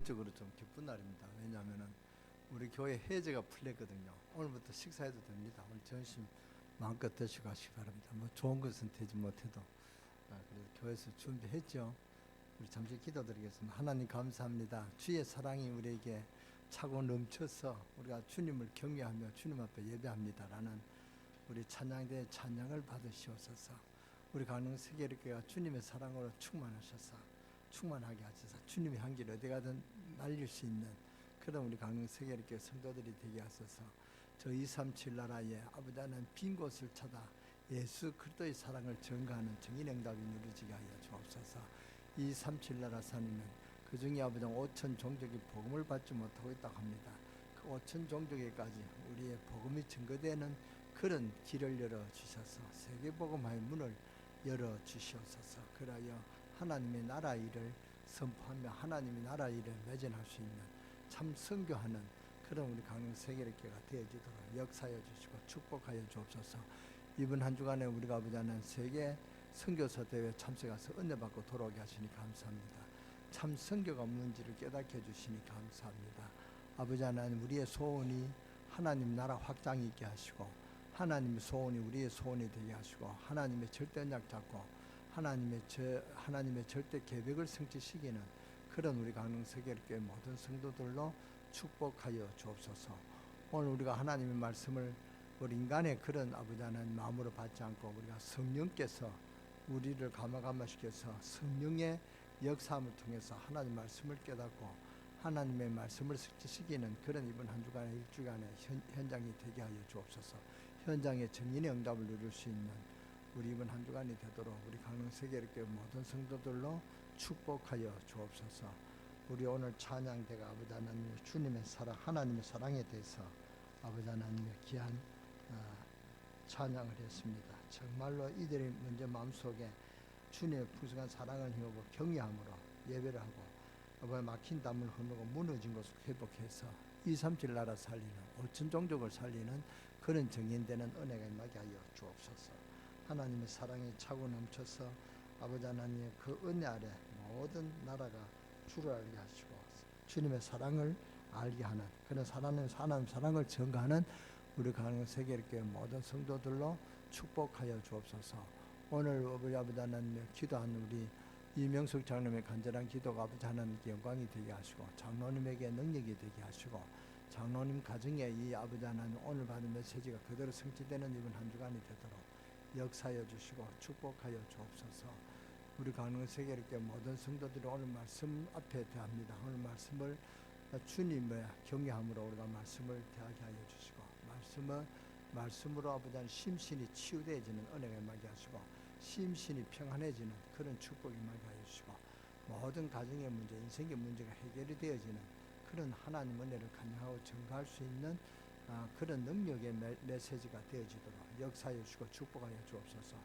개인적으로 좀 기쁜 날입니다. 왜냐하면은 우리 교회 해제가 풀렸거든요. 오늘부터 식사해도 됩니다. 오늘 점심 마음껏 드시고 가시기 바랍니다. 뭐 좋은 것은 되지 못해도 그래도 교회에서 준비했죠. 우리 잠시 기도드리겠습니다. 하나님 감사합니다. 주의 사랑이 우리에게 차고 넘쳐서 우리가 주님을 경외하며 주님 앞에 예배합니다라는 우리 찬양대의 찬양을 받으시옵소서. 우리 가는 세계교회가 주님의 사랑으로 충만하게 하셔서 주님의 향기를 어디 가든 날릴 수 있는 그런 우리 강릉 세계교회 성도들이 되게 하소서. 저 237 나라에 아버지 하나님 빈 곳을 찾아 예수 그리스도의 사랑을 전가하는 정의응답이 누려지게 하여 주옵소서. 237 나라 산에는 그 중에 아버지 5천 종족이 복음을 받지 못하고 있다고 합니다. 그 5천 종족에까지 우리의 복음이 증거되는 그런 길을 열어주셔서 세계복음화의 문을 열어주시옵소서. 그러하여 하나님의 나라 일을 선포하며 하나님의 나라 일을 매진할 수 있는 참 선교하는 그런 우리 강릉 세계교회가 되어지도록 역사하여 주시고 축복하여 주옵소서. 이번 한 주간에 우리가 아버지 하나님 세계 선교사 대회 참석해서 은혜 받고 돌아오게 하시니 감사합니다. 참 선교가 뭔지를 깨닫게 해주시니 감사합니다. 아버지 하나님 우리의 소원이 하나님 나라 확장이 있게 하시고 하나님의 소원이 우리의 소원이 되게 하시고 하나님의 절대 언약 잡고 하나님의 절대 계획을 성취시키는 그런 우리 강릉 세계교회 모든 성도들로 축복하여 주옵소서. 오늘 우리가 하나님의 말씀을 우리 인간의 그런 아버지 하나님 마음으로 받지 않고 우리가 성령께서 우리를 감화시켜서 성령의 역사함을 통해서 하나님 말씀을 깨닫고 하나님의 말씀을 성취시키는 그런 이번 한 주간의 일주간의 현장이 되게 하여 주옵소서. 현장에 정인의 응답을 누릴 수 있는 우리 이번 한 주간이 되도록 우리 강릉 세계교회 모든 성도들로 축복하여 주옵소서. 우리 오늘 찬양대가 아버지 하나님의 주님의 사랑 하나님의 사랑에 대해서 아버지 하나님의 귀한 찬양을 했습니다. 정말로 이들이 먼저 마음속에 주님의 풍성한 사랑을 힘입고 경외함으로 예배를 하고 아버지 막힌 담을 흐르고 무너진 것을 회복해서 237 나라 살리는 5천 종족을 살리는 그런 정인되는 은혜가 임하게 하여 주옵소서. 하나님의 사랑이 차고 넘쳐서 아버지 하나님의 그 은혜 아래 모든 나라가 주를 알게 하시고 주님의 사랑을 알게 하는 그런 하나님의 사랑을 전가하는 우리 강릉 세계교회 모든 성도들로 축복하여 주옵소서. 오늘 아버지 하나님 기도하는 우리 이명숙 장로님의 간절한 기도가 아버지 하나님께 영광이 되게 하시고 장로님에게 능력이 되게 하시고 장로님 가정에 이 아버지 하나님 오늘 받은 메시지가 그대로 성취되는 이번 한 주간이 되도록 역사하여 주시고 축복하여 주옵소서. 우리 강릉 세계교회 모든 성도들이 오늘 말씀 앞에 대합니다. 오늘 말씀을 주님의 경외함으로 우리가 말씀을 대하게 하여 주시고 말씀으로 아버지 하나님 심신이 치유되어지는 은혜가 임하게 하시고 심신이 평안해지는 그런 축복이 임하게 하여 주시고 모든 가정의 문제 인생의 문제가 해결이 되어지는 그런 하나님 은혜를 간증하고 증거할 수 있는 그런 능력의 메시지가 되어지도록 역사하여 주시고 축복하여 주옵소서.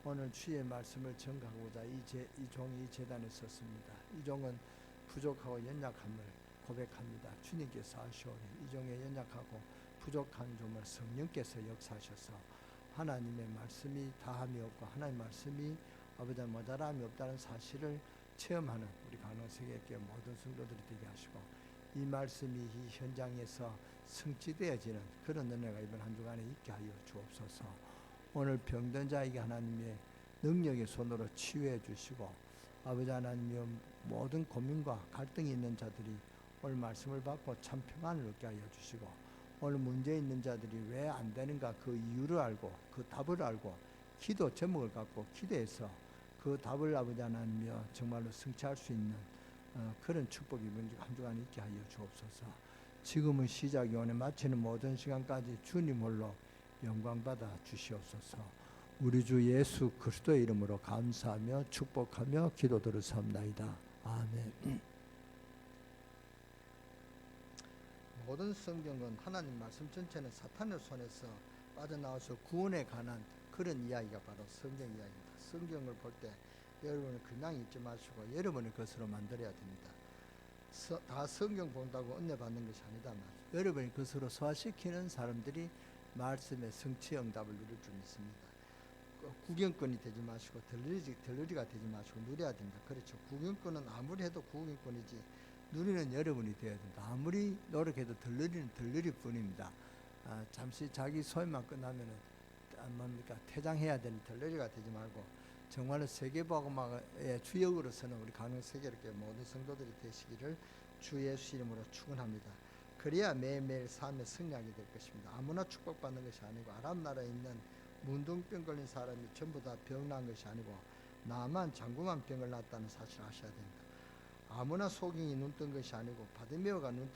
오늘 주의 말씀을 전가하고자 이 종이 이 제단에 섰습니다. 이 종은 부족하고 연약함을 고백합니다. 주님께서 아시오니 이 종의 연약하고 부족한 점을 성령께서 역사하셔서 하나님의 말씀이 다함이 없고 하나님의 말씀이 아버지 모자람이 없다는 사실을 체험하는 우리 강릉 세계교회 모든 성도들이 되게 하시고 이 말씀이 이 현장에서 성취되어지는 그런 은혜가 이번 한 주간에 있게 하여 주옵소서. 오늘 병든 자에게 하나님의 능력의 손으로 치유해 주시고 아버지 하나님의 모든 고민과 갈등이 있는 자들이 오늘 말씀을 받고 참 평안을 얻게 하여 주시고 오늘 문제 있는 자들이 왜 안 되는가 그 이유를 알고 그 답을 알고 기도 제목을 갖고 기도해서 그 답을 아버지 하나님이여 정말로 성취할 수 있는 그런 축복이 이번 한 주간 있게 하여 주옵소서. 지금은 시작이 오늘 마치는 모든 시간까지 주님 홀로 영광받아 주시옵소서. 우리 주 예수 그리스도의 이름으로 감사하며 축복하며 기도드렸사옵나이다. 아멘. 모든 성경은 하나님 말씀 전체는 사탄의 손에서 빠져나와서 구원에 관한 그런 이야기가 바로 성경 이야기입니다. 성경을 볼 때 여러분은 그냥 읽지 마시고 여러분의 것으로 만들어야 됩니다. 다 성경 본다고 은혜 받는 것이 아니다. 여러분의 것으로 소화시키는 사람들이 말씀의 성취 응답을 누릴 줄 믿습니다. 구경꾼이 되지 마시고 덜러리가 되지 마시고 누려야 됩니다. 그렇죠. 구경꾼은 아무리 해도 구경꾼이지 누리는 여러분이 되어야 된다. 아무리 노력해도 덜러리는 덜러릴 뿐입니다. 잠시 자기 소임만 끝나면은 뭡니까 퇴장해야 되는 덜러리가 되지 말고 정말로 세계복음화의 주역으로서는 우리 강릉세계롭게 모든 성도들이 되시기를 주 예수 이름으로 축원합니다. 그래야 매일매일 삶의 승리하게 될 것입니다. 아무나 축복받는 것이 아니고 아랍 나라에 있는 문둥병 걸린 사람이 전부 다 병난 것이 아니고 나만 장구만 병을 났다는 사실을 아셔야 됩니다. 아무나 소경이 눈 뜬 것이 아니고 바디메오가 눈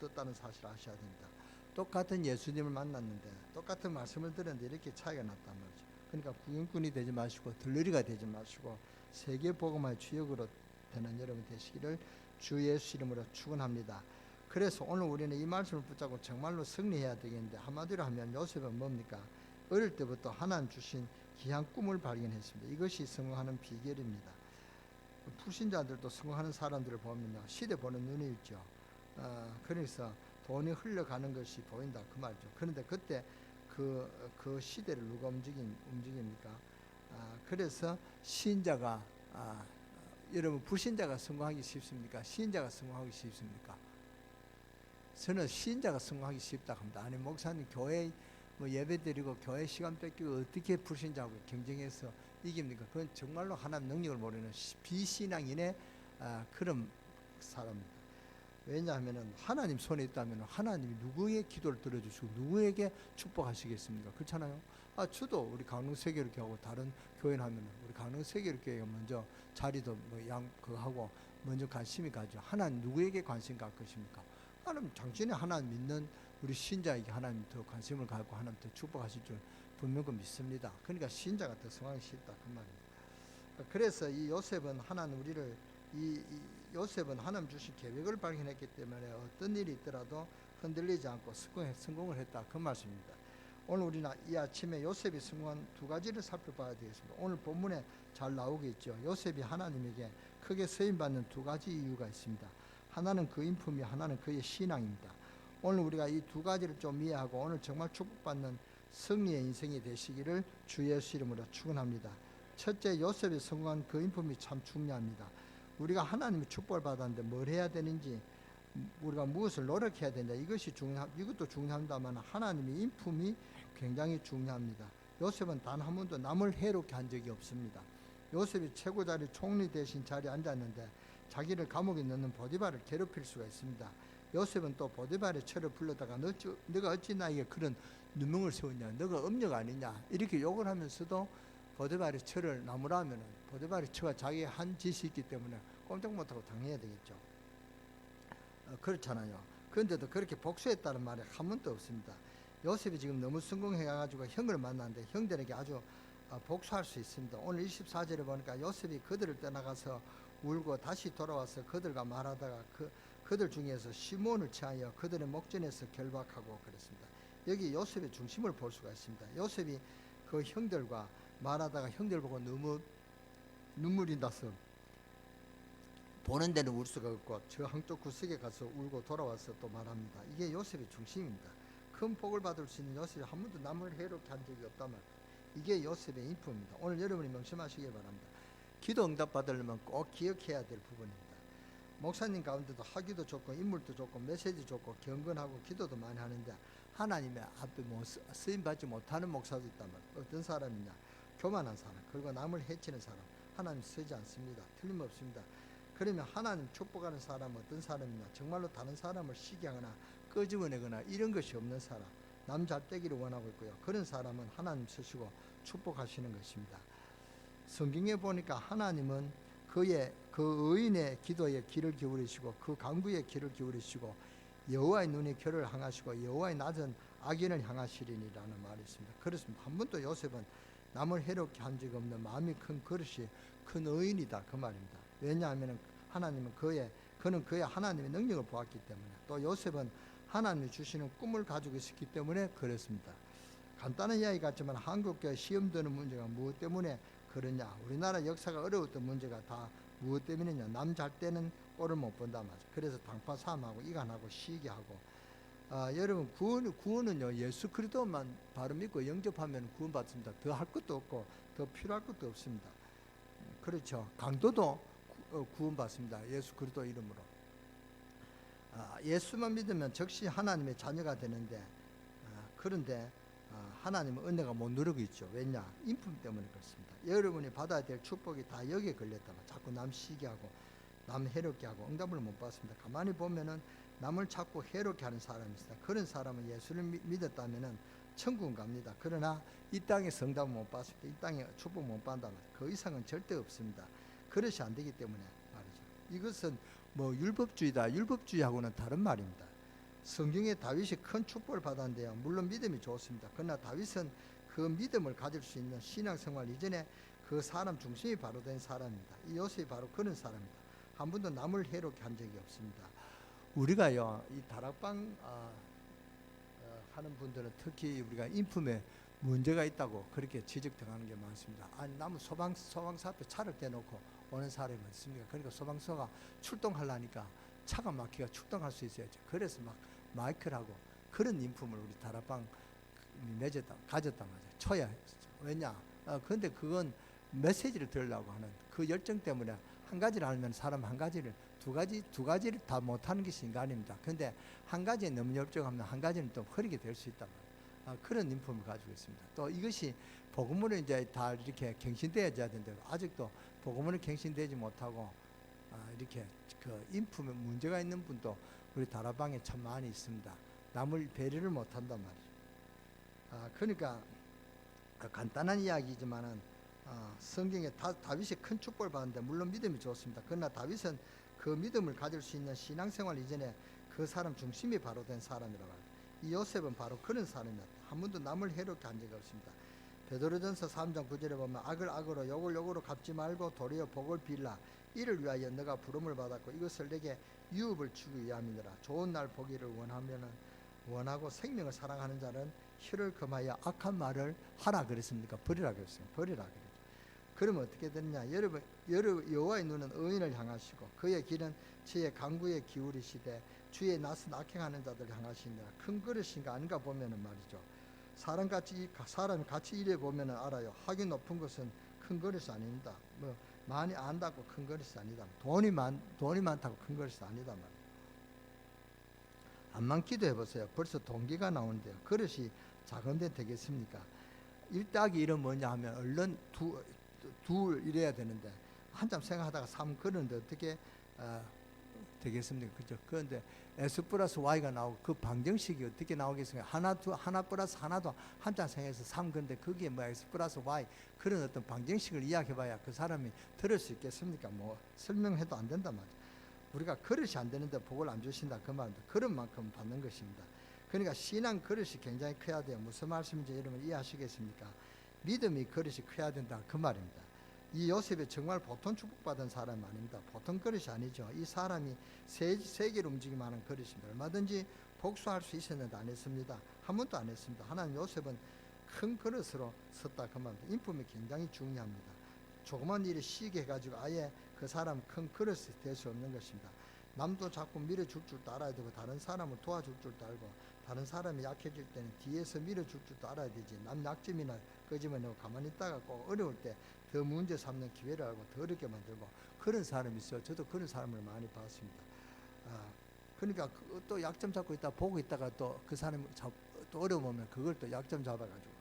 떴다는 사실을 아셔야 됩니다. 똑같은 예수님을 만났는데 똑같은 말씀을 들었는데 이렇게 차이가 났단 말이죠. 그러니까 구경꾼이 되지 마시고 들러리가 되지 마시고 세계복음화의 주역으로 되는 여러분 되시기를 주 예수 이름으로 축원합니다. 그래서 오늘 우리는 이 말씀을 붙잡고 정말로 승리해야 되겠는데 한마디로 하면 요셉은 뭡니까? 어릴 때부터 하나님 주신 귀한 꿈을 발견했습니다. 이것이 성공하는 비결입니다. 불신자들도 성공하는 사람들을 보면요 시대 보는 눈이 있죠. 그래서 돈이 흘러가는 것이 보인다 그 말이죠. 그런데 그때 그 시대를 누가 움직입니까? 그래서 신자가 여러분 불신자가 성공하기 쉽습니까? 신자가 성공하기 쉽습니까? 저는 신자가 성공하기 쉽다 합니다. 아니 목사님 교회 뭐 예배 드리고 교회 시간 뺏기고 어떻게 불신자하고 경쟁해서 이깁니까? 그건 정말로 하나님 능력을 모르는 비신앙인의 그런 사람입니다. 왜냐하면 하나님 손에 있다면 하나님이 누구의 기도를 들어주시고 누구에게 축복하시겠습니까? 그렇잖아요. 저도 우리 강릉세계롭게 하고 다른 교회는 하면 우리 강릉세계롭게가 먼저 자리도 하고 먼저 관심이 가죠. 하나님 누구에게 관심 갈 것입니까? 하나님 당신이 하나님 믿는 우리 신자에게 하나님 더 관심을 갖고 하나님 더 축복하실 줄 분명히 믿습니다. 그러니까 신자가 더 성하기 쉽다 그 말입니다. 그래서 이 요셉은 요셉은 하나님 주신 계획을 발견했기 때문에 어떤 일이 있더라도 흔들리지 않고 성공을 했다 그 말씀입니다. 오늘 우리는 이 아침에 요셉이 성공한 두 가지를 살펴봐야 되겠습니다. 오늘 본문에 잘 나오겠죠. 요셉이 하나님에게 크게 쓰임받는 두 가지 이유가 있습니다. 하나는 그 인품이, 하나는 그의 신앙입니다. 오늘 우리가 이 두 가지를 좀 이해하고 오늘 정말 축복받는 승리의 인생이 되시기를 주 예수 이름으로 축원합니다. 첫째, 요셉이 성공한 그 인품이 참 중요합니다. 우리가 하나님의 축복을 받았는데 뭘 해야 되는지, 우리가 무엇을 노력해야 된다, 이것도 중요합니다만 하나님의 인품이 굉장히 중요합니다. 요셉은 단 한 번도 남을 해롭게 한 적이 없습니다. 요셉이 최고 자리 총리 대신 자리에 앉았는데 자기를 감옥에 넣는 보디발을 괴롭힐 수가 있습니다. 요셉은 또 보디발의 처를 불러다가 너가 어찌 나에게 그런 누명을 세웠냐, 너가 음력 아니냐 이렇게 욕을 하면서도 보디발의 처를 나무라면 보디발의 처가 자기의 한 짓이 있기 때문에 꼼짝 못하고 당해야 되겠죠. 그렇잖아요. 그런데도 그렇게 복수했다는 말이 한 번도 없습니다. 요셉이 지금 너무 성공해가지고 형을 만났는데 형들에게 아주 복수할 수 있습니다. 오늘 24절에 보니까 요셉이 그들을 떠나가서 울고 다시 돌아와서 그들과 말하다가 그들 중에서 시몬을 취하여 그들의 목전에서 결박하고 그랬습니다. 여기 요셉의 중심을 볼 수가 있습니다. 요셉이 그 형들과 말하다가 형들 보고 너무 눈물이 나서 보는 데는 울 수가 없고 저 한쪽 구석에 가서 울고 돌아와서 또 말합니다. 이게 요셉의 중심입니다. 큰 복을 받을 수 있는 요셉이 한 번도 남을 해롭게 한 적이 없다면 이게 요셉의 인품입니다. 오늘 여러분이 명심하시길 바랍니다. 기도 응답 받으려면 꼭 기억해야 될 부분입니다. 목사님 가운데도 하기도 좋고 인물도 좋고 메시지 좋고 경건하고 기도도 많이 하는데 하나님의 앞에 쓰임받지 못하는 목사도 있다면 어떤 사람이냐? 교만한 사람, 그리고 남을 해치는 사람, 하나님 쓰지 않습니다. 틀림없습니다. 그러면 하나님 축복하는 사람은 어떤 사람이냐? 정말로 다른 사람을 시기하거나 끄집어내거나 이런 것이 없는 사람, 남 잘 되기를 원하고 있고요. 그런 사람은 하나님 쓰시고 축복하시는 것입니다. 성경에 보니까 하나님은 그 의인의 기도에 귀를 기울이시고 그 강구의 귀를 기울이시고 여호와의 눈이 결을 향하시고 여호와의 낯은 악인을 향하시리니라는 말이 있습니다. 그렇습니다. 한 번도 요셉은 남을 해롭게 한 적이 없는 마음이 큰 그릇이 큰 의인이다 그 말입니다. 왜냐하면 그는 그의 하나님의 능력을 보았기 때문에, 또 요셉은 하나님이 주시는 꿈을 가지고 있었기 때문에 그렇습니다. 간단한 이야기 같지만 한국교회 시험 드는 문제가 무엇 때문에 그러냐, 우리나라 역사가 어려웠던 문제가 다 무엇 때문이냐, 남 잘 때는 꼴을 못 본다 말이죠. 그래서 방파사함하고 이간하고 시기하고 여러분 구원은요 예수 그리스도만 바로 믿고 영접하면 구원받습니다. 더 할 것도 없고 더 필요할 것도 없습니다. 그렇죠. 강도도 구원받습니다. 예수 그리스도 이름으로. 예수만 믿으면 즉시 하나님의 자녀가 되는데 그런데 하나님은 은혜가 못 누리고 있죠. 왜냐? 인품 때문에 그렇습니다. 여러분이 받아야 될 축복이 다 여기에 걸렸다가 자꾸 남 시게 하고 남 해롭게 하고 응답을 못 받습니다. 가만히 보면은 남을 자꾸 해롭게 하는 사람이 있습니다. 그런 사람은 예수를 믿었다면은 천국은 갑니다. 그러나 이 땅에 성답을 못 받습니다. 이 땅에 축복 못 받는다면 그 이상은 절대 없습니다. 그릇이 안 되기 때문에 말이죠. 이것은 뭐 율법주의다. 율법주의하고는 다른 말입니다. 성경에 다윗이 큰 축복을 받았는데요. 물론 믿음이 좋습니다. 그러나 다윗은 그 믿음을 가질 수 있는 신앙생활 이전에 그 사람 중심이 바로 된 사람입니다. 이 요셉이 바로 그런 사람입니다. 한 번도 남을 해롭게 한 적이 없습니다. 우리가요, 이 다락방 하는 분들은 특히 우리가 인품에 문제가 있다고 그렇게 지적당하는 게 많습니다. 아니, 남은 소방서 앞에 차를 대놓고 오는 사람이 있습니까? 그러니까 소방서가 출동하려니까 차가 막히가 출동할 수 있어야죠. 그래서 막 마이크를 하고 그런 인품을 우리 다락방 가졌단 말이에요. 쳐야 했죠. 왜냐? 근데 그건 메시지를 들으려고 하는 그 열정 때문에 한 가지를 알면 사람 한 가지를 두 가지를 다 못하는 것이 인간입니다. 근데 한 가지에 너무 열정하면 한 가지는 또 흐리게 될 수 있단 말이에요. 그런 인품을 가지고 있습니다. 또 이것이 복음으로 이제 다 이렇게 갱신되어져야 되는데 아직도 복음으로 갱신되지 못하고 이렇게 그 인품에 문제가 있는 분도 우리 다락방에 참 많이 있습니다. 남을 배려를 못한단 말이죠. 그러니까 간단한 이야기지만은 성경에 다윗이 큰 축복을 받았는데 물론 믿음이 좋습니다. 그러나 다윗은 그 믿음을 가질 수 있는 신앙생활 이전에 그 사람 중심이 바로 된 사람이라고 합니다. 이 요셉은 바로 그런 사람이었다. 한 번도 남을 해롭게 한 적이 없습니다. 베드로전서 3장 9절에 보면 악을 악으로 욕을 욕으로 갚지 말고 도리어 복을 빌라. 이를 위하여 너가 부름을 받았고 이것을 내게 유업을 주기 위함이니라. 좋은 날 보기를 원하고 생명을 사랑하는 자는 혀를 금하여 악한 말을 하라 그랬습니까? 버리라 그랬어요. 버리라 그랬죠. 그러면 어떻게 되느냐? 여러분 여호와의 눈은 의인을 향하시고 그의 길은 저의 강구에 기울이시되 주의 낯은 악행하는 자들 향하시니라. 큰 그릇인가 아닌가 보면은 말이죠. 사람이 같이 일해 보면은 알아요. 학이 높은 것은 큰 그릇이 아닙니다. 뭐 많이 안다고 큰 그릇이 아니다. 돈이 많다고 큰 그릇이 아니다 말이에요. 암만 기도해 보세요. 벌써 동기가 나오는데요. 그릇이 작은데 되겠습니까? 1더하기 1은 뭐냐 하면 얼른 둘 이래야 되는데 한참 생각하다가 3 그러는데 어떻게 되겠습니까? 그죠? 그런데 S 플러스 Y가 나오고 그 방정식이 어떻게 나오겠습니까? 하나 플러스 하나도 한참 생각해서 3 그런데 그게 뭐 S 플러스 Y 그런 어떤 방정식을 이야기해봐야 그 사람이 들을 수 있겠습니까? 뭐 설명해도 안 된단 말이죠. 우리가 그릇이 안 되는데 복을 안 주신다 그 말입니다. 그런 만큼 받는 것입니다. 그러니까 신앙 그릇이 굉장히 커야 돼요. 무슨 말씀인지 여러분 이해하시겠습니까? 믿음이 그릇이 커야 된다 그 말입니다. 이 요셉이 정말 보통 축복받은 사람이 아닙니다. 보통 그릇이 아니죠. 이 사람이 세계를 움직이면 하는 그릇입니다. 얼마든지 복수할 수 있었는데 안 했습니다. 한 번도 안 했습니다. 하나님 요셉은 큰 그릇으로 섰다 그 말입니다. 인품이 굉장히 중요합니다. 조그만 일이 시게 해가지고 아예 그 사람 큰 그릇이 될 수 없는 것입니다. 남도 자꾸 밀어줄 줄도 알아야 되고 다른 사람을 도와줄 줄도 알고 다른 사람이 약해질 때는 뒤에서 밀어줄 줄도 알아야 되지. 남 약점이나 끄집어내고 가만히 있다가 꼭 어려울 때 더 문제 삼는 기회를 알고 더 어렵게 만들고 그런 사람이 있어요. 저도 그런 사람을 많이 봤습니다. 그러니까 또 약점 잡고 있다 보고 있다가 또 그 사람이 또 어려우면 그걸 또 약점 잡아가지고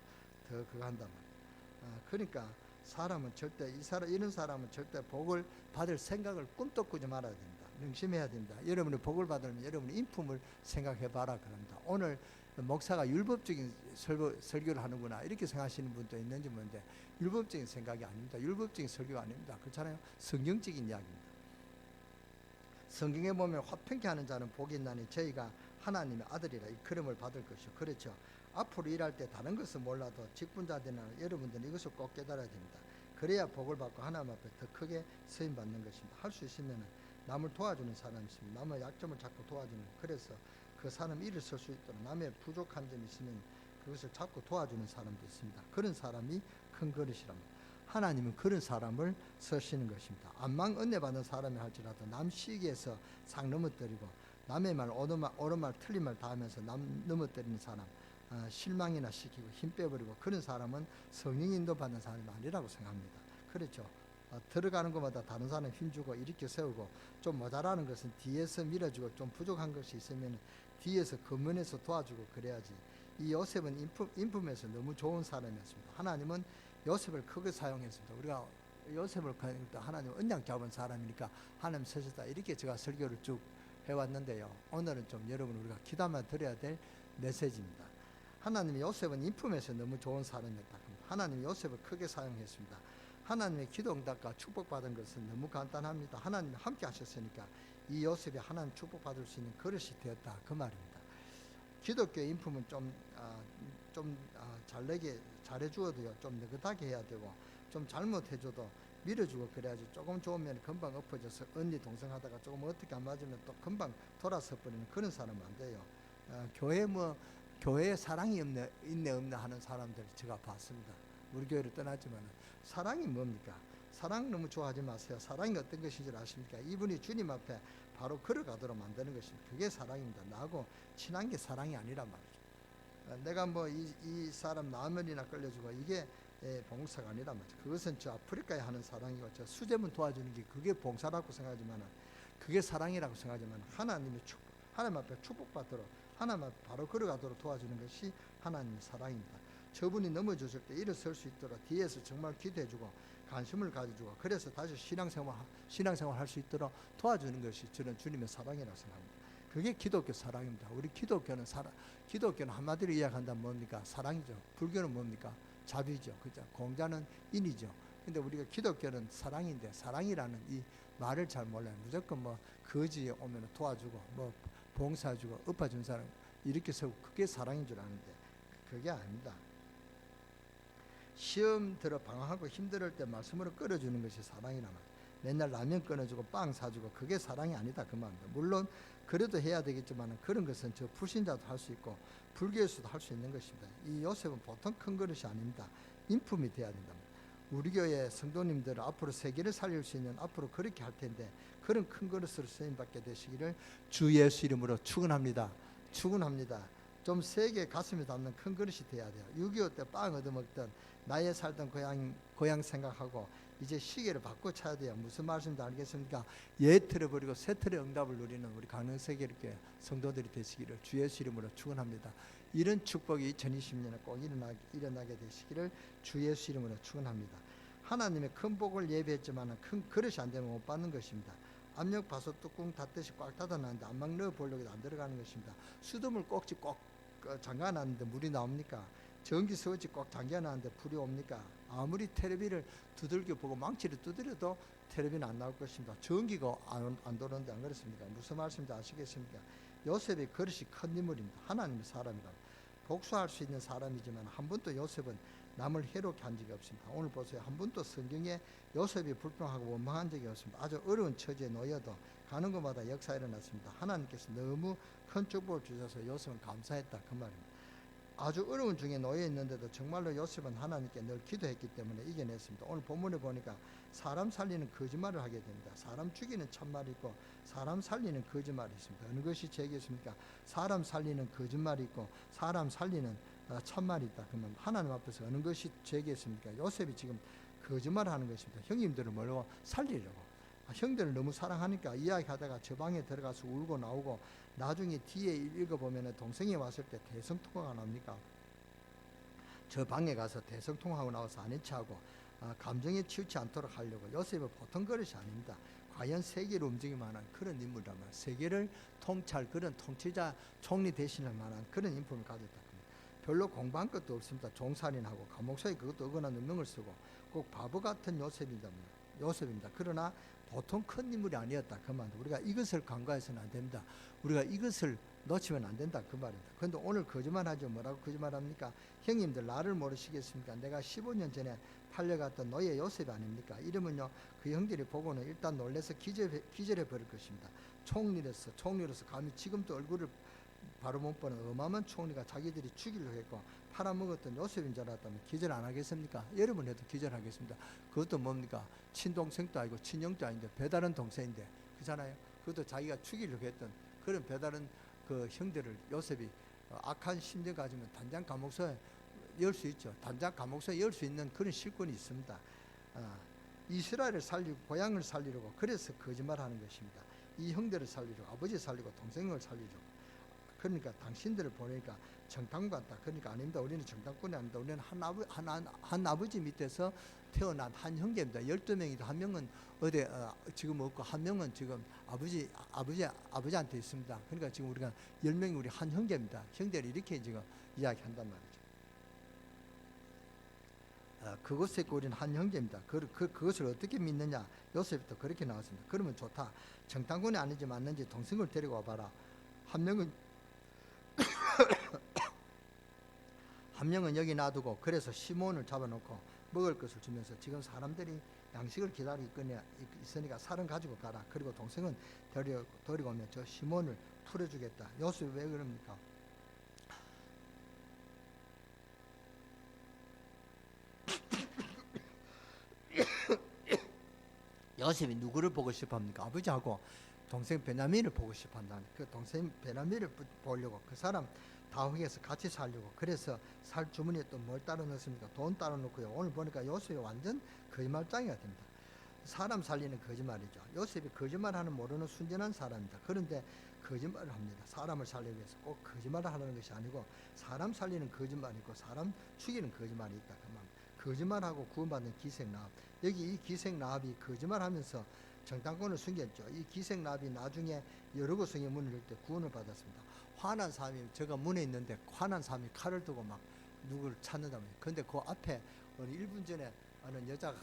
더 그거 한단 말이에요. 그러니까 사람은 절대 이런 사람은 절대 복을 받을 생각을 꿈도 꾸지 말아야 됩니다. 명심해야 됩니다. 여러분이 복을 받으면 여러분의 인품을 생각해 봐라 그럽니다. 오늘 목사가 율법적인 설교를 하는구나 이렇게 생각하시는 분도 있는지 모르는데 율법적인 생각이 아닙니다. 율법적인 설교가 아닙니다. 그렇잖아요. 성경적인 이야기입니다. 성경에 보면 화평케 하는 자는 복이 있나니 저희가 하나님의 아들이라 일컬음을 받을 것이요. 그렇죠. 앞으로 일할 때 다른 것은 몰라도 직분자들이나 여러분들은 이것을 꼭 깨달아야 됩니다. 그래야 복을 받고 하나님 앞에 더 크게 쓰임 받는 것입니다. 할 수 있으면 남을 도와주는 사람이 있습니다. 남의 약점을 자꾸 도와주는, 그래서 그 사람 일을 쓸 수 있도록 남의 부족한 점이 있으면 그것을 자꾸 도와주는 사람도 있습니다. 그런 사람이 큰 그릇이랍니다. 하나님은 그런 사람을 쓰시는 것입니다. 안망 은혜 받는 사람이 할지라도 남 시기에서 상 넘어뜨리고 남의 말 옳은 말 틀린 말 다 하면서 남 넘어뜨리는 사람, 실망이나 시키고 힘 빼버리고 그런 사람은 성령 인도 받는 사람이 아니라고 생각합니다. 그렇죠. 들어가는 것마다 다른 사람 힘주고 일으켜 세우고, 좀 모자라는 것은 뒤에서 밀어주고, 좀 부족한 것이 있으면 뒤에서 겉면에서 도와주고 그래야지. 이 요셉은 인품에서 너무 좋은 사람이었습니다. 하나님은 요셉을 크게 사용했습니다. 우리가 요셉을 하나님 언약 잡은 사람이니까 하나님 쓰셨다, 이렇게 제가 설교를 쭉 해왔는데요. 오늘은 좀 여러분 우리가 귀담아 들어야 될 메시지입니다. 하나님이 요셉은 인품에서 너무 좋은 사람이었다. 하나님이 요셉을 크게 사용했습니다. 하나님의 기도 응답과 축복받은 것은 너무 간단합니다. 하나님이 함께 하셨으니까 이 요셉이 하나님 축복받을 수 있는 그릇이 되었다, 그 말입니다. 기독교의 인품은 잘내게 잘해주어도요, 좀 느긋하게 해야 되고, 좀 잘못해줘도 밀어주고 그래야지. 조금 좋으면 금방 엎어져서 언니 동생 하다가 조금 어떻게 안 맞으면 또 금방 돌아서 버리는 그런 사람은 안 돼요. 교회에 사랑이 있네 없네 하는 사람들 제가 봤습니다. 우리 교회를 떠났지만 사랑이 뭡니까? 사랑 너무 좋아하지 마세요. 사랑이 어떤 것인 줄 아십니까? 이분이 주님 앞에 바로 걸어가도록 만드는 것입니다. 그게 사랑입니다. 나하고 친한 게 사랑이 아니란 말이죠. 내가 뭐 이 사람 나면이나 끌려주고 이게 봉사가 아니란 말이죠. 그것은 저 아프리카에 하는 사랑이고, 저 수재문 도와주는 게 그게 봉사라고 생각하지만, 그게 사랑이라고 생각하지만, 하나님 앞에 축복받도록, 하나님 앞에 바로 걸어가도록 도와주는 것이 하나님의 사랑입니다. 저분이 넘어졌을 때 일어설 수 있도록 뒤에서 정말 기도해주고 관심을 가져주고, 그래서 다시 신앙생활 할 수 있도록 도와주는 것이 저는 주님의 사랑이라고 생각합니다. 그게 기독교 사랑입니다. 우리 기독교는 한마디로 이야기한다면 뭡니까? 사랑이죠. 불교는 뭡니까? 자비죠. 그죠? 공자는 인이죠. 근데 우리가 기독교는 사랑인데, 사랑이라는 이 말을 잘 몰라요. 무조건 뭐 거지에 오면 도와주고, 뭐 봉사해주고, 엎어준 사람 이렇게 세우고, 그게 사랑인 줄 아는데 그게 아닙니다. 시험 들어 방황하고 힘들 때 말씀으로 끌어주는 것이 사랑이란 말이에요. 맨날 라면 끊어주고 빵 사주고, 그게 사랑이 아니다, 그 말입니다. 물론 그래도 해야 되겠지만, 그런 것은 저 불신자도 할 수 있고 불교에서도 할 수 있는 것입니다. 이 요셉은 보통 큰 그릇이 아닙니다. 인품이 돼야 된다. 우리 교회 성도님들 앞으로 세계를 살릴 수 있는, 앞으로 그렇게 할 텐데, 그런 큰 그릇으로 쓰임받게 되시기를 주 예수 이름으로 축원합니다. 좀 세게 가슴에 담는 큰 그릇이 돼야 돼요. 6.25 때 빵 얻어먹던 나의 살던 고향 생각하고 이제 시계를 바꿔 차야 돼요. 무슨 말씀인지 알겠습니까? 예 틀을 버리고 새 틀의 응답을 누리는 우리 강릉세계교회 성도들이 되시기를 주 예수 이름으로 축원합니다. 이런 축복이 2020년에 꼭 일어나게 되시기를 주 예수 이름으로 축원합니다. 하나님의 큰 복을 예배했지만 큰 그릇이 안 되면 못 받는 것입니다. 압력 봐서 뚜껑 닫듯이 꽉 닫아놨는데 안막 넣어 보려고 해도 안 들어가는 것입니다. 수돗물 꼭지 꼭 잠가놨는데 물이 나옵니까? 전기 스위치 꼭 잠겨놨는데 불이 옵니까? 아무리 텔레비를 두들겨 보고 망치를 두드려도 텔레비는 안 나올 것입니다. 전기가 안 도는데 안 그렇습니까? 무슨 말씀인지 아시겠습니까? 요셉의 그릇이 큰 인물입니다. 하나님의 사람이다. 복수할 수 있는 사람이지만 한 번도 요셉은 남을 해롭게 한 적이 없습니다. 오늘 보세요. 한 번도 성경에 요셉이 불평하고 원망한 적이 없습니다. 아주 어려운 처지에 놓여도 가는 곳마다 역사 일어났습니다. 하나님께서 너무 큰 축복을 주셔서 요셉은 감사했다, 그 말입니다. 아주 어려운 중에 놓여 있는데도 정말로 요셉은 하나님께 늘 기도했기 때문에 이겨냈습니다. 오늘 본문에 보니까 사람 살리는 거짓말을 하게 됩니다. 사람 죽이는 참말이 있고 사람 살리는 거짓말이 있습니다. 어느 것이 죄겠습니까? 사람 살리는 거짓말이 있고 사람 살리는 참말이 있다. 그러면 하나님 앞에서 어느 것이 죄겠습니까? 요셉이 지금 거짓말하는 것입니다. 형님들을 뭐라고 살리려고. 형들을 너무 사랑하니까 이야기하다가 저 방에 들어가서 울고 나오고, 나중에 뒤에 읽어보면 동생이 왔을 때 대성통화가 나옵니까? 저 방에 가서 대성통화하고 나와서 아내치하고 감정에 치우치 않도록 하려고. 요셉은 보통 그릇이 아닙니다. 과연 세계를 움직일 만한 그런 인물이란 말이에요. 세계를 그런 통치자, 총리 대신할 만한 그런 인품을 가졌다. 별로 공부한 것도 없습니다. 종살인하고 감옥소에 그것도 어긋난 운명을 쓰고 꼭 바보 같은 요셉입니다. 그러나 보통 큰 인물이 아니었다, 그 말입니다. 우리가 이것을 간과해서는 안 됩니다. 우리가 이것을 놓치면 안 된다, 그 말입니다. 그런데 오늘 거짓말하죠. 뭐라고 거짓말합니까? 형님들 나를 모르시겠습니까? 내가 15년 전에 팔려갔던 노예 요셉이 아닙니까? 이러면요, 그 형들이 보고는 일단 놀라서 기절해 버릴 것입니다. 총리로서 감히 지금도 얼굴을 바로 못 보는 어마어마한 총리가 자기들이 죽이려고 했고 팔아먹었던 요셉인 줄 알았다면 기절 안 하겠습니까? 여러분 해도 기절하겠습니다. 그것도 뭡니까? 친동생도 아니고 친형도 아닌데 배다른 동생인데, 그잖아요. 그것도 자기가 죽이려고 했던 그런 배다른 그 형들을 요셉이 악한 심정 가지면 단장 감옥소에 열 수 있죠. 단장 감옥소에 열 수 있는 그런 실권이 있습니다. 이스라엘을 살리고 고향을 살리려고 그래서 거짓말하는 것입니다. 이 형들을 살리려고 아버지 살리고 동생을 살리려고. 그러니까 당신들을 보내니까 정탐꾼 같다. 그러니까 아닙니다. 우리는 정탐꾼이 아닙니다. 우리는 한 아버지 밑에서 태어난 한 형제입니다. 12명이도 한 명은 어디 지금 없고 한 명은 지금 아버지한테 있습니다. 그러니까 지금 우리가 10명이 우리 한 형제입니다. 형제를 이렇게 지금 이야기한단 말이죠. 그것에 있고 우리는 한 형제입니다. 그것을 어떻게 믿느냐? 요셉부터 그렇게 나왔습니다. 그러면 좋다. 정탐꾼이 아니지 맞는지 동생을 데리고 와봐라. 한 명은 한 명은 여기 놔두고 그래서 시몬을 잡아놓고 먹을 것을 주면서 지금 사람들이 양식을 기다리고 있으니까 살은 가지고 가라. 그리고 동생은 데리고 오면 저 시몬을 풀어주겠다. 요셉이 왜 그럽니까? 요셉이 누구를 보고 싶어 합니까? 아버지하고 동생 베냐민을 보고 싶어 한다는. 그 동생 베냐민을 보려고 그 사람 다윗에서 같이 살려고. 그래서 살 주머니에 또 뭘 따로 넣습니까? 돈 따로 넣고요. 오늘 보니까 요셉이 완전 거짓말장이가 됩니다. 사람 살리는 거짓말이죠. 요셉이 거짓말하는 모르는 순전한 사람입니다. 그런데 거짓말을 합니다. 사람을 살리기 위해서 꼭 거짓말을 하는 것이 아니고 사람 살리는 거짓말이 있고 사람 죽이는 거짓말이 있다. 그 말. 거짓말하고 구원받는 기생나합. 여기 이 기생나합이 거짓말하면서 정탐꾼을 숨겼죠. 이 기생나합이 나중에 여러 구성의 문을 열 때 구원을 받았습니다. 화난 사람이 제가 문에 있는데 화난 사람이 칼을 들고 막 누구를 찾는다 말이에요. 그런데 그 앞에 1분 전에 어느 여자가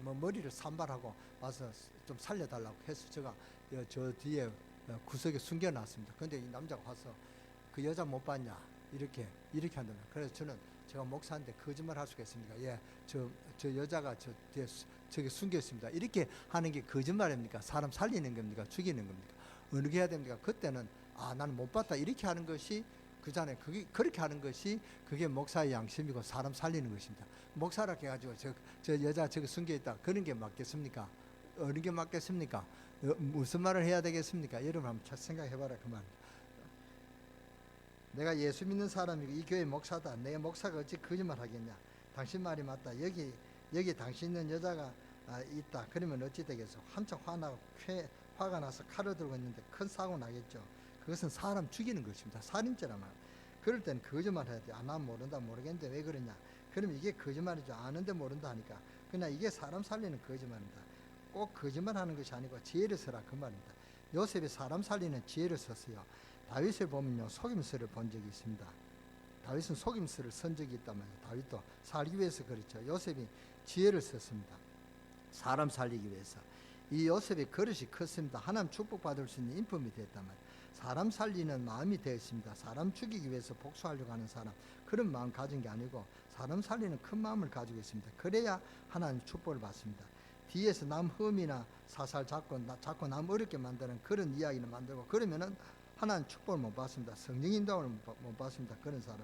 머리를 산발하고 와서 좀 살려달라고 해서 제가 저 뒤에 구석에 숨겨놨습니다. 그런데 이 남자가 와서 그 여자 못 봤냐 이렇게 한다. 그래서 저는 제가 목사인데 거짓말 할 수가 있습니까? 예, 저 여자가 저 뒤에 저기 숨겨 있습니다. 이렇게 하는 게 거짓말입니까? 사람 살리는 겁니까? 죽이는 겁니까? 어느 게 해야 됩니까? 그때는 나는 못 봤다 이렇게 하는 것이 그전에 그렇게 하는 것이 그게 목사의 양심이고 사람 살리는 것입니다. 목사라 해가지고 저 여자 저기 숨겨 있다 그런 게 맞겠습니까? 어느 게 맞겠습니까? 무슨 말을 해야 되겠습니까? 여러분 한번 생각해봐라 그 말. 내가 예수 믿는 사람이고 이 교회 목사다. 내 목사가 어찌 거짓말 하겠냐? 당신 말이 맞다. 여기 당신 있는 여자가 있다. 그러면 어찌 되겠어? 한참 화가 나서 칼을 들고 있는데 큰 사고 나겠죠. 그것은 사람 죽이는 것입니다. 살인죄란 말. 그럴 때는 거짓말 해야 돼. 난 모른다 모르겠는데 왜 그러냐? 그러면 이게 거짓말이죠. 아는데 모른다 하니까. 그러나 이게 사람 살리는 거짓말입니다. 꼭 거짓말하는 것이 아니고 지혜를 써라 그 말입니다. 요셉이 사람 살리는 지혜를 썼어요. 다윗을 보면요 속임수를 본 적이 있습니다. 다윗은 속임수를 쓴 적이 있단 말이에요. 다윗도 살기 위해서 그렇죠. 요셉이 지혜를 썼습니다. 사람 살리기 위해서. 이 요셉의 그릇이 컸습니다. 하나님 축복받을 수 있는 인품이 됐단 말이에요. 사람 살리는 마음이 되었습니다. 사람 죽이기 위해서 복수하려고 하는 사람 그런 마음 가진 게 아니고 사람 살리는 큰 마음을 가지고 있습니다. 그래야 하나님 축복을 받습니다. 뒤에서 남 흠이나 사살 잡고 남 어렵게 만드는 그런 이야기를 만들고 그러면은 하나님 축복을 못 받습니다. 성령 인도를 못 받습니다. 그런 사람.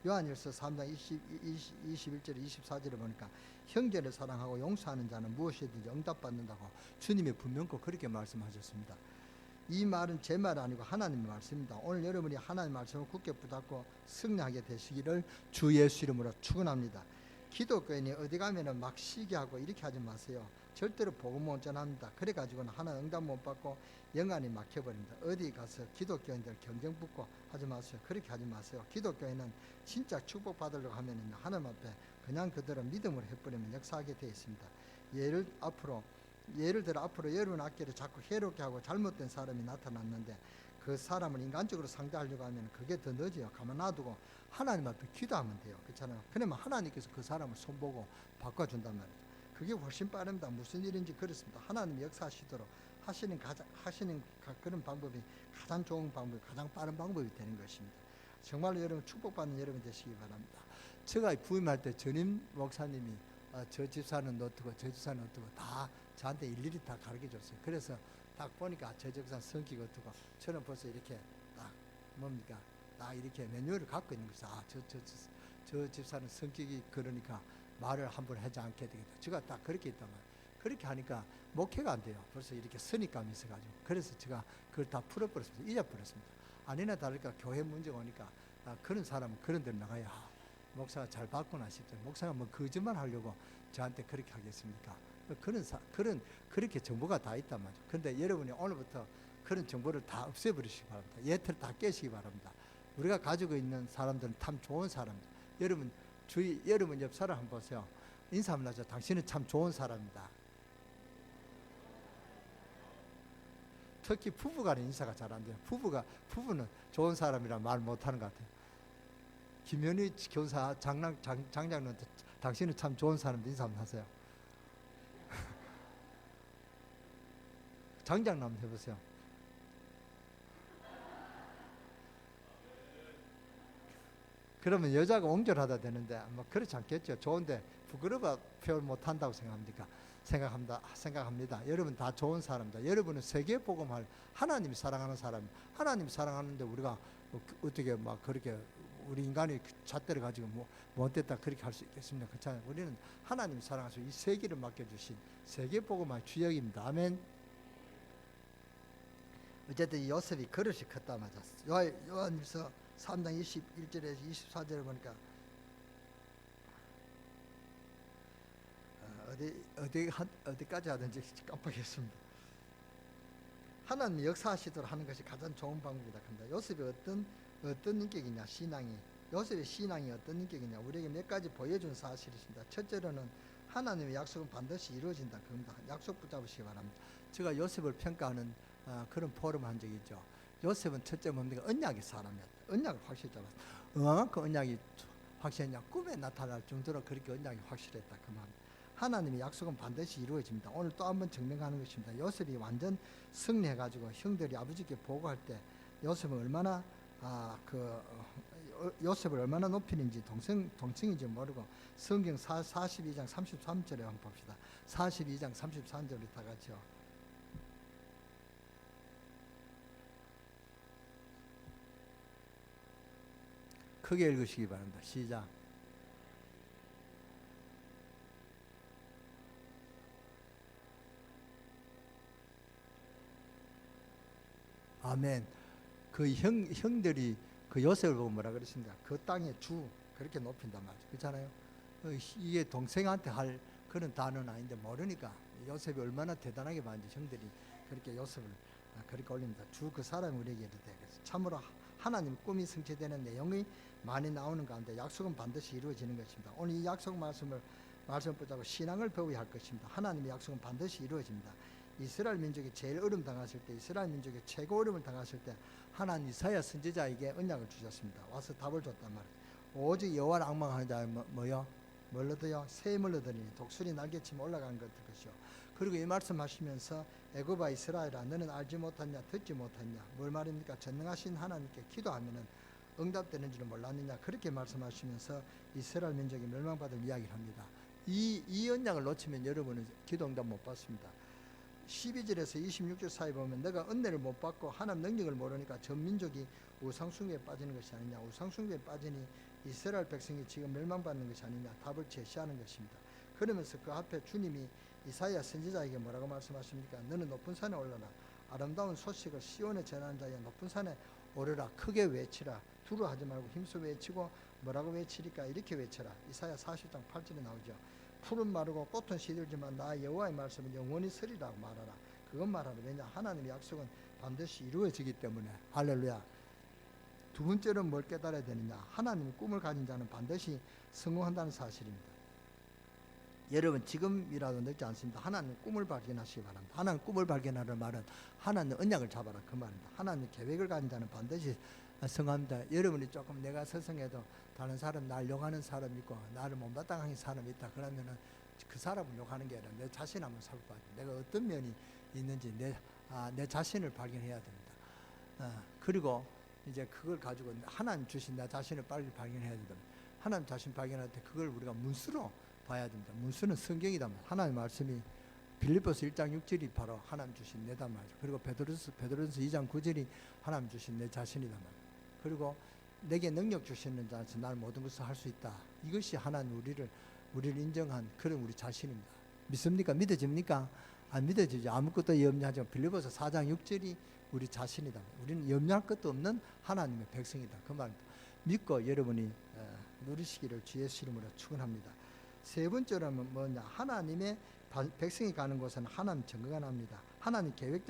요한일서 3장 21절 24절에 보니까 형제를 사랑하고 용서하는 자는 무엇이든지 응답받는다고 주님이 분명코 그렇게 말씀하셨습니다. 이 말은 제 말 아니고 하나님의 말씀입니다. 오늘 여러분이 하나님의 말씀을 굳게 붙잡고 승리하게 되시기를 주 예수 이름으로 축원합니다. 기독교인이 어디 가면은 막 시기하고 이렇게 하지 마세요. 절대로 복음 못 전합니다. 그래가지고는 하나 응답 못 받고 영안이 막혀버립니다. 어디 가서 기독교인들 경쟁 붙고 하지 마세요. 그렇게 하지 마세요. 기독교인은 진짜 축복 받으려고 하면은 하나님 앞에 그냥 그대로 믿음으로 해버리면 역사하게 되어 있습니다. 예를 들어 앞으로 여러분 앞길에 자꾸 해롭게 하고 잘못된 사람이 나타났는데 그 사람을 인간적으로 상대하려고 하면 그게 더 늦어요. 가만 놔두고 하나님 앞에 기도하면 돼요. 그렇잖아요. 그러면 하나님께서 그 사람을 손보고 바꿔준단 말이죠. 그게 훨씬 빠릅니다. 무슨 일인지 그렇습니다. 하나님이 역사하시도록 하시는 그런 방법이 가장 좋은 방법, 가장 빠른 방법이 되는 것입니다. 정말로 여러분 축복받는 여러분 되시기 바랍니다. 제가 부임할 때 전임 목사님이 저 집사는 어떻고 저 집사는 어떻고 다 저한테 일일이 다 가르쳐줬어요. 그래서 딱 보니까 저 집사는 성격이 어떻고 저는 벌써 이렇게 딱 뭡니까 딱 이렇게 매뉴얼을 갖고 있는 거죠. 저 집사는 성격이 그러니까 말을 함부로 하지 않게 되겠다. 제가 딱 그렇게 있단 말이에요. 그렇게 하니까 목회가 안 돼요. 벌써 이렇게 선입감이 있어가지고. 그래서 제가 그걸 다 풀어버렸습니다. 잊어버렸습니다. 아니나 다를까 교회 문제가 오니까 그런 사람은 그런 데로 나가야 목사가 잘 받구나 싶죠. 목사가 뭐 거짓말 하려고 저한테 그렇게 하겠습니까? 그렇게 정보가 다 있단 말이죠. 그런데 여러분이 오늘부터 그런 정보를 다 없애버리시기 바랍니다. 예틀을 다 깨시기 바랍니다. 우리가 가지고 있는 사람들은 참 좋은 사람들. 여러분 옆 사람 한번 보세요. 인사 한번 하죠. 당신은 참 좋은 사람이다. 특히 부부간의 인사가 잘 안 돼요. 부부는 좋은 사람이라 말 못하는 것 같아요. 김현희 교사 장장로한테 당신은 참 좋은 사람인데 인사 한번 하세요. 장장로 한번 해보세요. 그러면 여자가 옹졸하다 되는데 뭐 그렇지 않겠죠. 좋은데 부끄러워 표현 못한다고 생각합니다. 여러분 다 좋은 사람이다. 여러분은 세계 복음할 하나님이 사랑하는 사람. 하나님이 사랑하는데 우리가 어떻게 막 그렇게 우리 인간의 잣대를 가지고 뭐 못됐다 그렇게 할 수 있겠습니까? 그렇잖아요. 우리는 하나님이 사랑하시고 이 세계를 맡겨주신 세계 복음할 주역입니다. 아멘. 어쨌든 요셉이 그릇이 컸다 맞았어. 요한일서 3장 21절에서 24절을 보니까 어디까지 하든지 깜빡했습니다. 하나님 역사하시도록 하는 것이 가장 좋은 방법이다. 근데 요셉이 어떤 인격이냐, 요셉의 신앙이 어떤 인격이냐, 우리에게 몇 가지 보여준 사실이 있습니다. 첫째로는 하나님의 약속은 반드시 이루어진다. 그겁니다. 약속 붙잡으시기 바랍니다. 제가 요셉을 평가하는 그런 포럼을 한 적이 있죠. 요셉은 첫째 뭡니까? 언약의 사람이었다. 언약을 확실히 잡았다. 그 언약이 확실했냐? 꿈에 나타날 정도로 그렇게 언약이 확실했다. 그 말. 하나님의 약속은 반드시 이루어집니다. 오늘 또 한번 증명하는 것입니다. 요셉이 완전 승리해가지고 형들이 아버지께 보고할 때 요셉은 얼마나 요셉을 얼마나 높이는지 동생인지 모르고 성경 42장 33절에 한번 봅시다. 42장 33절을 다 같이요. 크게 읽으시기 바랍니다. 시작. 아멘. 그 형들이 그 요셉을 보고 뭐라 그랬습니까? 그 땅의 주 그렇게 높인단 말이죠. 그렇잖아요. 이게 동생한테 할 그런 단어는 아닌데 모르니까 요셉이 얼마나 대단하게 봤는지 형들이 그렇게 요셉을 그렇게 올립니다. 주 그 사람이 우리에게 이르되. 참으로 하나님 꿈이 성취되는 내용이 많이 나오는 가운데 약속은 반드시 이루어지는 것입니다. 오늘 이 약속 말씀 붙잡고 신앙을 배워야 할 것입니다. 하나님의 약속은 반드시 이루어집니다. 이스라엘 민족이 제일 어려움 당했을 때, 이스라엘 민족이 최고 어려움을 당했을 때 하나님 이사야 선지자에게 언약을 주셨습니다. 와서 답을 줬단 말이에요. 오직 여호와를 앙망하는 자는 뭐요? 뭘로도요? 샘을 얻으리니 독수리 날개치며 올라가는 것이요. 그리고 이 말씀하시면서 애굽아 이스라엘아 너는 알지 못하냐 듣지 못하냐 뭘 말입니까? 전능하신 하나님께 기도하면은 응답되는 줄은 몰랐느냐 그렇게 말씀하시면서 이스라엘 민족이 멸망받을 이야기를 합니다. 이 언약을 놓치면 여러분은 기도 응답 못 받습니다. 12절에서 26절 사이 보면 내가 은혜를 못 받고 하나님 능력을 모르니까 전 민족이 우상숭배에 빠지는 것이 아니냐, 우상숭배에 빠지니 이스라엘 백성이 지금 멸망받는 것이 아니냐 답을 제시하는 것입니다. 그러면서 그 앞에 주님이 이사야 선지자에게 뭐라고 말씀하십니까? 너는 높은 산에 올라라. 아름다운 소식을 시온에 전하는 자야 높은 산에 오르라. 크게 외치라. 두려워하지 말고 힘써 외치고 뭐라고 외치리까? 이렇게 외쳐라. 이사야 40장 8절에 나오죠. 풀은 마르고 꽃은 시들지만 나 여호와의 말씀은 영원히 서리라고 말하라. 그건 말하라. 왜냐? 하나님의 약속은 반드시 이루어지기 때문에. 할렐루야. 두 번째는 뭘 깨달아야 되느냐? 하나님의 꿈을 가진 자는 반드시 성공한다는 사실입니다. 여러분 지금이라도 늦지 않습니다. 하나님 꿈을 발견하시기 바랍니다. 하나님 꿈을 발견하는 말은 하나님 언약을 잡아라 그 말입니다. 하나님 계획을 가진 자는 반드시 성합니다. 여러분이 조금 내가 서성해도 다른 사람 날 욕하는 사람 있고 나를 못마땅한 사람이 있다 그러면은 그 사람을 욕하는 게 아니라 내 자신 한번 살펴봐야 돼. 내가 어떤 면이 있는지 내 자신을 발견해야 됩니다. 그리고 이제 그걸 가지고 하나님 주신 나 자신을 빨리 발견해야 된다. 하나님 자신 발견할 때 그걸 우리가 문수로 봐야 됩니다. 문수는 성경이다 말이야. 하나님 말씀이 빌립보서 1장 6절이 바로 하나님 주신 내다 말이죠. 그리고 베드로서 2장 9절이 하나님 주신 내 자신이다 말이죠. 그리고 내게 능력 주시는 자한테 날 모든 것을 할 수 있다. 이것이 하나님 우리를 인정한 그런 우리 자신입니다. 믿습니까? 믿어집니까? 안 믿어지죠. 아무것도 염려하지 않고 빌립보서 4장 6절이 우리 자신이다. 우리는 염려할 것도 없는 하나님의 백성이다. 그 말입니다. 믿고 여러분이 누리시기를 주 예수 이름으로 축원합니다. 세 번째로는 뭐냐? 하나님의 백성이 가는 곳은 하나님 증거가 납니다. 하나님 계획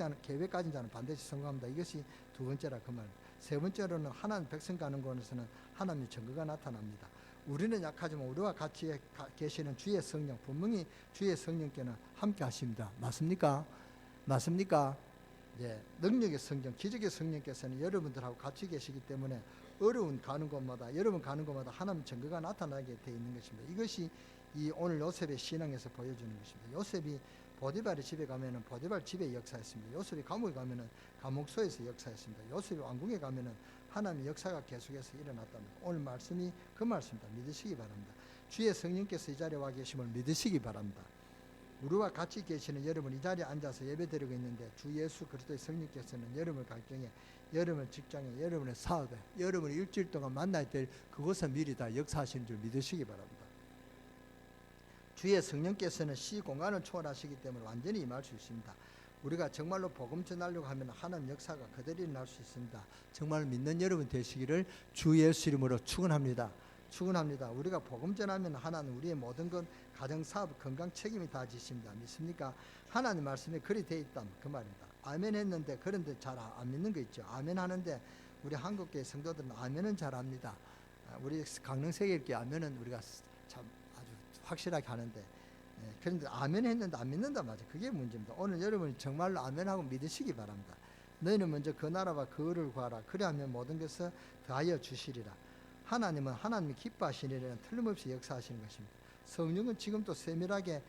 가진 자는 반드시 성공합니다. 이것이 두 번째라 그 말입니다. 세 번째로는 하나님 백성 가는 곳에서는 하나님의 증거가 나타납니다. 우리는 약하지만 우리와 같이 계시는 주의 성령, 분명히 주의 성령께는 함께 하십니다. 맞습니까? 맞습니까? 예, 능력의 성령, 기적의 성령께서는 여러분들하고 같이 계시기 때문에 어려운 가는 곳마다, 여러분 가는 곳마다 하나님 증거가 나타나게 되어 있는 것입니다. 이것이 이 오늘 요셉의 신앙에서 보여주는 것입니다. 요셉이 보디발의 집에 가면은 보디발 집의 역사였습니다. 요셉이 감옥에 가면은 감옥소에서 역사였습니다. 요셉이 왕궁에 가면은 하나님의 역사가 계속해서 일어났답니다. 오늘 말씀이 그 말씀입니다. 믿으시기 바랍니다. 주의 성령께서 이 자리에 와 계심을 믿으시기 바랍니다. 우리와 같이 계시는 여러분, 이 자리에 앉아서 예배드리고 있는데 주 예수 그리스도의 성령께서는 여러분의 가정에, 여러분의 직장에, 여러분의 사업에, 여러분이 일주일 동안 만날 때 그곳에 미리 다 역사하시는 줄 믿으시기 바랍니다. 주의 성령께서는 시 공간을 초월하시기 때문에 완전히 임할 수 있습니다. 우리가 정말로 복음 전하려고 하면 하나님 역사가 그대로 일어날 수 있습니다. 정말 믿는 여러분 되시기를 주 예수 이름으로 축원합니다. 축원합니다. 우리가 복음 전하면 하나님 우리의 모든 것, 가정, 사업, 건강 책임이 다 지십니다. 믿습니까? 하나님 말씀에 그리 돼 있다면 그 말입니다. 아멘 했는데 그런데 잘 안 믿는 거 있죠. 아멘 하는데 우리 한국교회 성도들은 아멘은 잘 합니다. 우리 강릉 세계일교회 아멘은 우리가 참 아주 확실하게 하는데, 그런데 아멘 했는데 안 믿는단 말이죠. 그게 문제입니다. 오늘 여러분이 정말로 아멘하고 믿으시기 바랍니다. 너희는 먼저 그 나라와 그 의를 구하라. 그리하면 모든 것을 더하여 주시리라. 하나님은 하나님이 기뻐하시는 일에는 틀림없이 역사하시는 것입니다. 성령은 지금도 세밀하게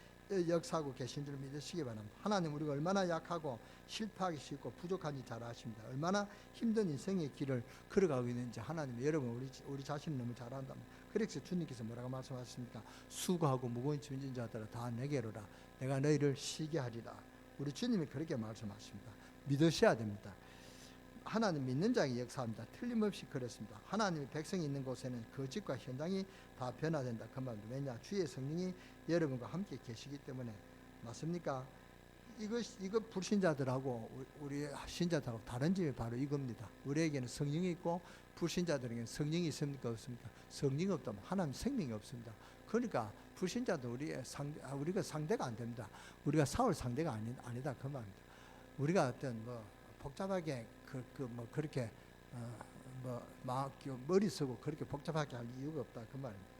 역사하고 계신 줄 믿으시기 바랍니다. 하나님 우리가 얼마나 약하고 실패하기 쉽고 부족한지 잘 아십니다. 얼마나 힘든 인생의 길을 걸어가고 있는지 하나님 여러분 우리 자신을 너무 잘 안답니다. 그래서 주님께서 뭐라고 말씀하십니까? 수고하고 무거운 짐진 자들아 다 내게로라. 내가 너희를 쉬게 하리라. 우리 주님이 그렇게 말씀하십니다. 믿으셔야 됩니다. 하나님 믿는 자에게 역사합니다. 틀림없이 그렇습니다. 하나님의 백성이 있는 곳에는 그 집과 현장이 다 변화된다. 그 말입니다. 왜냐? 주의 성령이 여러분과 함께 계시기 때문에. 맞습니까? 이거 불신자들하고 우리 신자들하고 다른 점이 바로 이겁니다. 우리에게는 성령이 있고 불신자들에게는 성령이 있습니까? 없습니까? 성령이 없다면 하나님 생명이 없습니다. 그러니까 불신자도 우리가 상대가 안 됩니다. 우리가 싸울 상대가 아니다. 그 말입니다. 우리가 어떤 복잡하게 그렇게 머리 쓰고 그렇게 복잡하게 할 이유가 없다. 그 말입니다.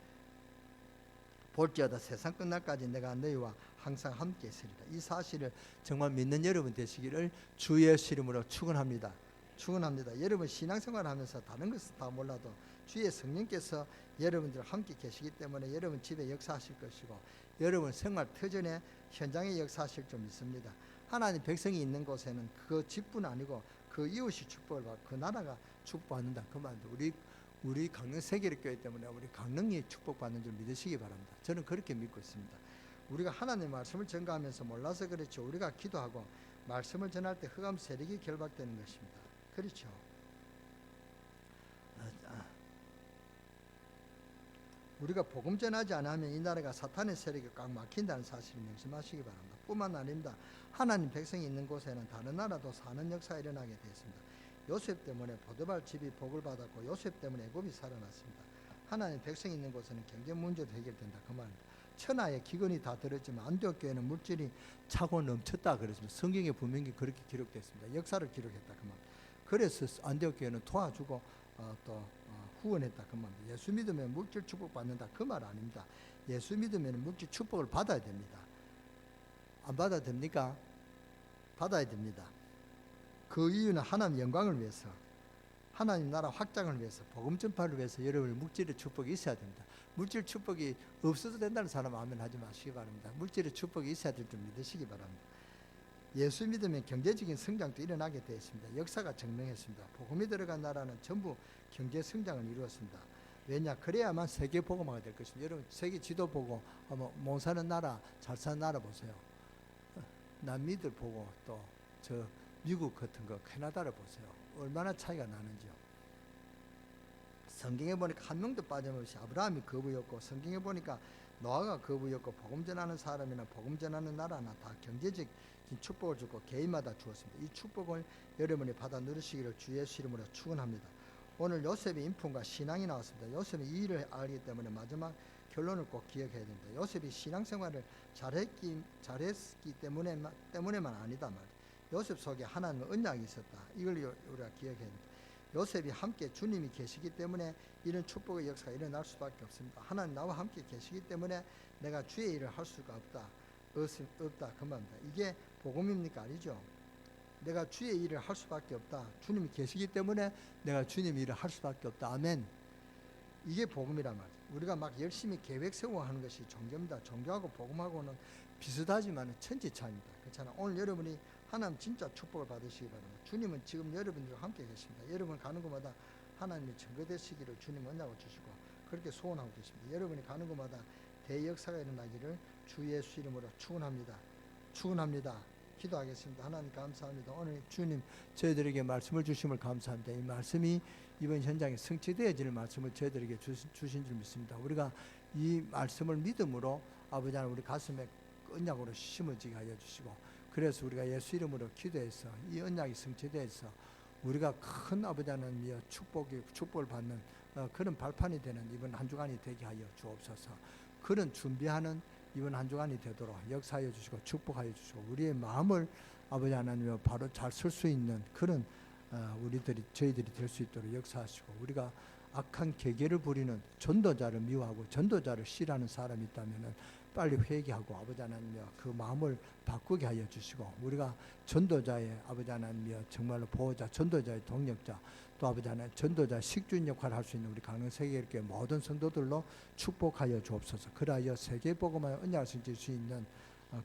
볼지어다 세상 끝날까지 내가 너희와 항상 함께 있으리라. 이 사실을 정말 믿는 여러분 되시기를 주 예수 이름으로 축원합니다. 축원합니다. 여러분 신앙생활 하면서 다른 것은 다 몰라도 주의 성령께서 여러분들 함께 계시기 때문에 여러분 집에 역사하실 것이고 여러분 생활 터전에 현장에 역사하실 줄 믿습니다. 하나님 백성이 있는 곳에는 그 집뿐 아니고 그 이웃이 축복을 받고 그 나라가 축복받는다. 그 말입니다. 우리 강릉 세계교회 때문에 우리 강릉이 축복받는 줄 믿으시기 바랍니다. 저는 그렇게 믿고 있습니다. 우리가 하나님의 말씀을 전가하면서 몰라서 그렇죠. 우리가 기도하고 말씀을 전할 때 흑암 세력이 결박되는 것입니다. 그렇죠. 우리가 복음 전하지 않으면 이 나라가 사탄의 세력이 꽉 막힌다는 사실을 명심하시기 바랍니다. 뿐만 아닙니다. 하나님 백성이 있는 곳에는 다른 나라도 사는 역사가 일어나게 되었습니다. 요셉 때문에 보디발 집이 복을 받았고 요셉 때문에 애굽이 살아났습니다. 하나님 백성이 있는 곳에는 경제 문제도 해결된다. 그 말입니다. 천하의 기근이 다 들었지만 안디옥 교회는 물질이 차고 넘쳤다 그랬습니다. 성경에 분명히 그렇게 기록됐습니다. 역사를 기록했다. 그 말입니다. 그래서 안디옥 교회는 도와주고 또 후원했다. 그 말입니다. 예수 믿으면 물질 축복 받는다. 그 말 아닙니다. 예수 믿으면 물질 축복을 받아야 됩니다. 안 받아도 됩니까? 받아야 됩니다. 그 이유는 하나님 영광을 위해서, 하나님 나라 확장을 위해서, 복음 전파를 위해서 여러분의 물질의 축복이 있어야 됩니다. 물질 축복이 없어도 된다는 사람 아멘 하지 마시기 바랍니다. 물질의 축복이 있어야 될 줄 믿으시기 바랍니다. 예수 믿으면 경제적인 성장도 일어나게 되어 있습니다. 역사가 증명했습니다. 복음이 들어간 나라는 전부 경제 성장을 이루었습니다. 왜냐? 그래야만 세계 복음화가 될 것입니다. 여러분 세계 지도 보고 못 사는 나라, 잘 사는 나라 보세요. 남미들 보고 또 저 미국 같은 거 캐나다를 보세요. 얼마나 차이가 나는지요. 성경에 보니까 한 명도 빠짐없이 아브라함이 거부였고, 성경에 보니까 노아가 거부였고, 복음 전하는 사람이나 복음 전하는 나라나 다 경제적 축복을 주고 개인마다 주었습니다. 이 축복을 여러분이 받아 누리시기를 주 예수 이름으로 축원합니다. 오늘 요셉의 인품과 신앙이 나왔습니다. 요셉이 이 일을 알기 때문에 마지막 결론을 꼭 기억해야 됩니다. 요셉이 신앙생활을 잘했기 때문에만 아니다 말이에요. 요셉 속에 하나님의 언약이 있었다. 이걸 우리가 기억해야 됩니다. 요셉이 함께 주님이 계시기 때문에 이런 축복의 역사가 일어날 수밖에 없습니다. 하나님 나와 함께 계시기 때문에 내가 주의 일을 할 수가 없다 그 말입니다. 이게 복음입니까? 아니죠. 내가 주의 일을 할 수밖에 없다. 주님이 계시기 때문에 내가 주님 일을 할 수밖에 없다. 아멘. 이게 복음이란 말이에요. 우리가 막 열심히 계획 세우고 하는 것이 종교입니다. 종교하고 복음하고는 비슷하지만 천지차이입니다. 그렇잖아요. 오늘 여러분이 하나님 진짜 축복을 받으시기 바랍니다. 주님은 지금 여러분들과 함께 계십니다. 여러분 가는 곳마다 하나님이 증거되시기를 주님 언약을 주시고 그렇게 소원하고 계십니다. 여러분이 가는 곳마다 대역사가 일어나기를 주 예수 이름으로 축원합니다. 기도하겠습니다. 하나님 감사합니다. 오늘 주님 저희들에게 말씀을 주심을 감사합니다. 이 말씀이 이번 현장에 성취되어질 말씀을 저희들에게 주신 줄 믿습니다. 우리가 이 말씀을 믿음으로 아버지 하나님 우리 가슴에 언약으로 심어지게 하여 주시고 그래서 우리가 예수 이름으로 기도해서 이 언약이 성취되어서 우리가 큰 아버지 하나님이여 축복을 받는 그런 발판이 되는 이번 한 주간이 되게 하여 주옵소서. 그런 준비하는 이번 한 주간이 되도록 역사하여 주시고 축복하여 주시고 우리의 마음을 아버지 하나님이여 바로 잘 쓸 수 있는 그런 저희들이 될 수 있도록 역사하시고 우리가 악한 계계를 부리는 전도자를 미워하고 전도자를 싫어하는 사람이 있다면 빨리 회개하고 아버지 하나님이여 그 마음을 바꾸게 하여 주시고 우리가 전도자의 아버지 하나님이여 정말로 보호자 전도자의 동력자 또 아버지 하나님 전도자 식주인 역할을 할 수 있는 우리 강릉세계일교회 모든 성도들로 축복하여 주옵소서. 그리하여 세계복음화의 언약을 성취할 수 있는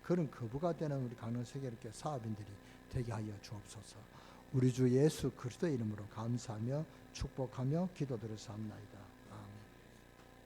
그런 거부가 되는 우리 강릉세계일교회 사업인들이 되게 하여 주옵소서. 우리 주 예수 그리스도의 이름으로 감사하며 축복하며 기도드려 사옵나이다.